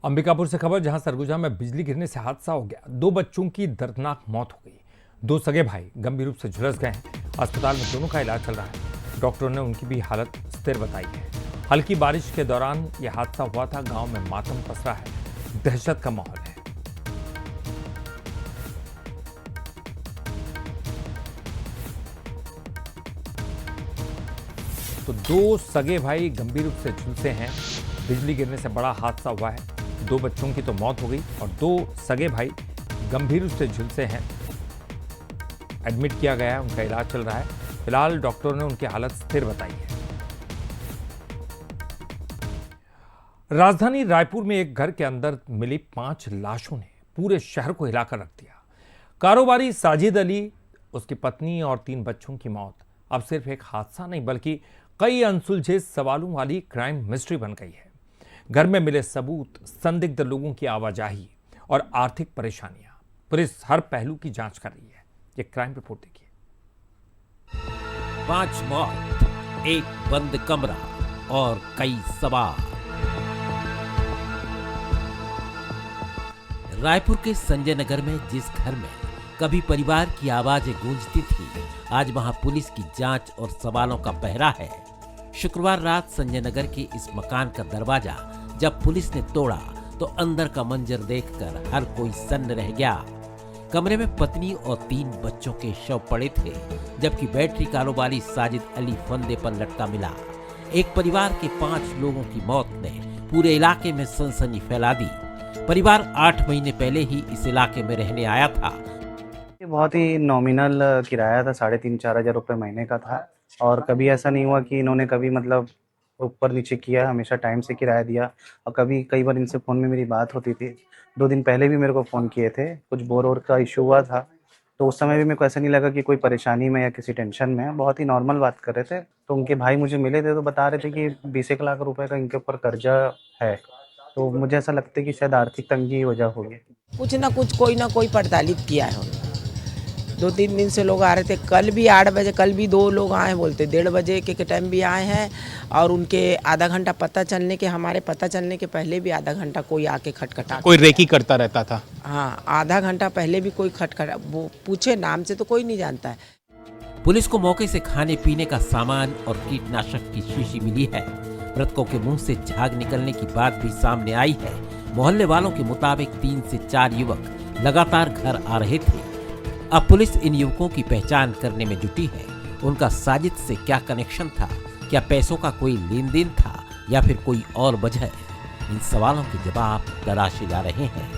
अंबिकापुर से खबर, जहां सरगुजा में बिजली गिरने से हादसा हो गया। 2 बच्चों की दर्दनाक मौत हो गई। 2 सगे भाई गंभीर रूप से झुलस गए हैं। अस्पताल में दोनों का इलाज चल रहा है। डॉक्टरों ने उनकी भी हालत स्थिर बताई है। हल्की बारिश के दौरान यह हादसा हुआ था। गांव में मातम पसरा है, दहशत का माहौल है। तो 2 सगे भाई गंभीर रूप से झुलसे हैं। बिजली गिरने से बड़ा हादसा हुआ है। 2 बच्चों की तो मौत हो गई और 2 सगे भाई गंभीर रूप से झुलसे हैं। एडमिट किया गया है, उनका इलाज चल रहा है। फिलहाल डॉक्टरों ने उनकी हालत स्थिर बताई है। राजधानी रायपुर में एक घर के अंदर मिली 5 लाशों ने पूरे शहर को हिलाकर रख दिया। कारोबारी साजिद अली, उसकी पत्नी और 3 बच्चों की मौत अब सिर्फ एक हादसा नहीं बल्कि कई अनसुलझे सवालों वाली क्राइम मिस्ट्री बन गई है। घर में मिले सबूत, संदिग्ध लोगों की आवाजाही और आर्थिक परेशानियां, पुलिस हर पहलू की जांच कर रही है। ये क्राइम रिपोर्ट देखिए। 5 मौत, एक बंद कमरा और कई सवाल। रायपुर के संजय नगर में जिस घर में कभी परिवार की आवाजें गूंजती थी, आज वहां पुलिस की जांच और सवालों का पहरा है। शुक्रवार रात संजय नगर के इस मकान का दरवाजा जब पुलिस ने तोड़ा तो अंदर का मंजर देखकर हर कोई सन्न रह गया। कमरे में पत्नी और 3 बच्चों के शव पड़े थे, जबकि बैटरी कारोबारी साजिद अली फंदे पर लटका मिला। एक परिवार के 5 लोगों की मौत ने पूरे इलाके में सनसनी फैला दी। परिवार 8 महीने पहले ही इस इलाके में रहने आया था। बहुत ही नॉमिनल किराया था, 3,500-4 हज़ार रुपये महीने का था। और कभी ऐसा नहीं हुआ कि इन्होंने कभी मतलब ऊपर नीचे किया, हमेशा टाइम से किराया दिया। और कई बार इनसे फ़ोन में मेरी बात होती थी। 2 दिन पहले भी मेरे को फ़ोन किए थे, कुछ बोर का इशू हुआ था, तो उस समय भी मेरे को ऐसा नहीं लगा कि कोई परेशानी में या किसी टेंशन में है। बहुत ही नॉर्मल बात कर रहे थे। तो उनके भाई मुझे मिले थे तो बता रहे थे कि 20 लाख रुपए का इनके ऊपर कर्जा है। तो मुझे ऐसा लगता है कि शायद आर्थिक तंगी की वजह होगी। कुछ ना कुछ कोई ना कोई पड़तालित किया है उन्होंने। 2-3 दिन से लोग आ रहे थे। कल भी 8 बजे, कल भी 2 लोग आए बोलते, 1:30 बजे के टाइम भी आए हैं। और उनके आधा घंटा हमारे पता चलने के पहले भी आधा घंटा कोई आके खटखटा, कोई रेकी करता रहता था। हाँ, आधा घंटा पहले भी कोई खटखटा, वो पूछे नाम से तो कोई नहीं जानता है। पुलिस को मौके से खाने पीने का सामान और कीटनाशक की शीशी मिली है। मृतकों के मुंह से झाग निकलने की बात भी सामने आई है। मोहल्ले वालों के मुताबिक 3 से 4 युवक लगातार घर आ रहे थे। अब पुलिस इन युवकों की पहचान करने में जुटी है। उनका साजिद से क्या कनेक्शन था, क्या पैसों का कोई लेन देन था या फिर कोई और वजह? इन सवालों के जवाब तलाशे जा रहे हैं।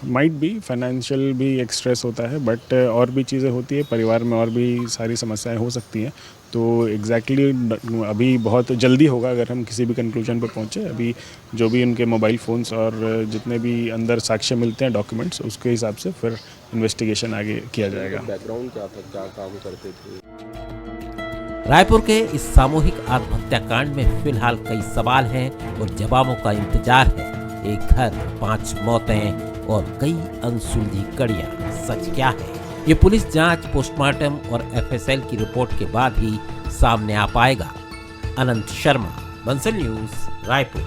माइट भी फाइनेंशियल भी एक स्ट्रेस होता है, बट और भी चीज़ें होती है परिवार में, और भी सारी समस्याएं हो सकती हैं। तो एग्जैक्टली अभी बहुत जल्दी होगा अगर हम किसी भी कंक्लूजन पर पहुंचे। अभी जो भी उनके मोबाइल फ़ोन्स और जितने भी अंदर साक्ष्य मिलते हैं, डॉक्यूमेंट्स, उसके हिसाब से फिर इन्वेस्टिगेशन आगे किया जाएगा। बैकग्राउंड क्या था, क्या काम करते थे? रायपुर के इस सामूहिक आत्महत्या कांड में फिलहाल कई सवाल हैं और जवाबों का इंतजार है। एक घर, 5 मौतें और कई अनसुलझी कड़ियां। सच क्या है, ये पुलिस जांच, पोस्टमार्टम और FSL की रिपोर्ट के बाद ही सामने आ पाएगा। अनंत शर्मा, बंसल न्यूज, रायपुर।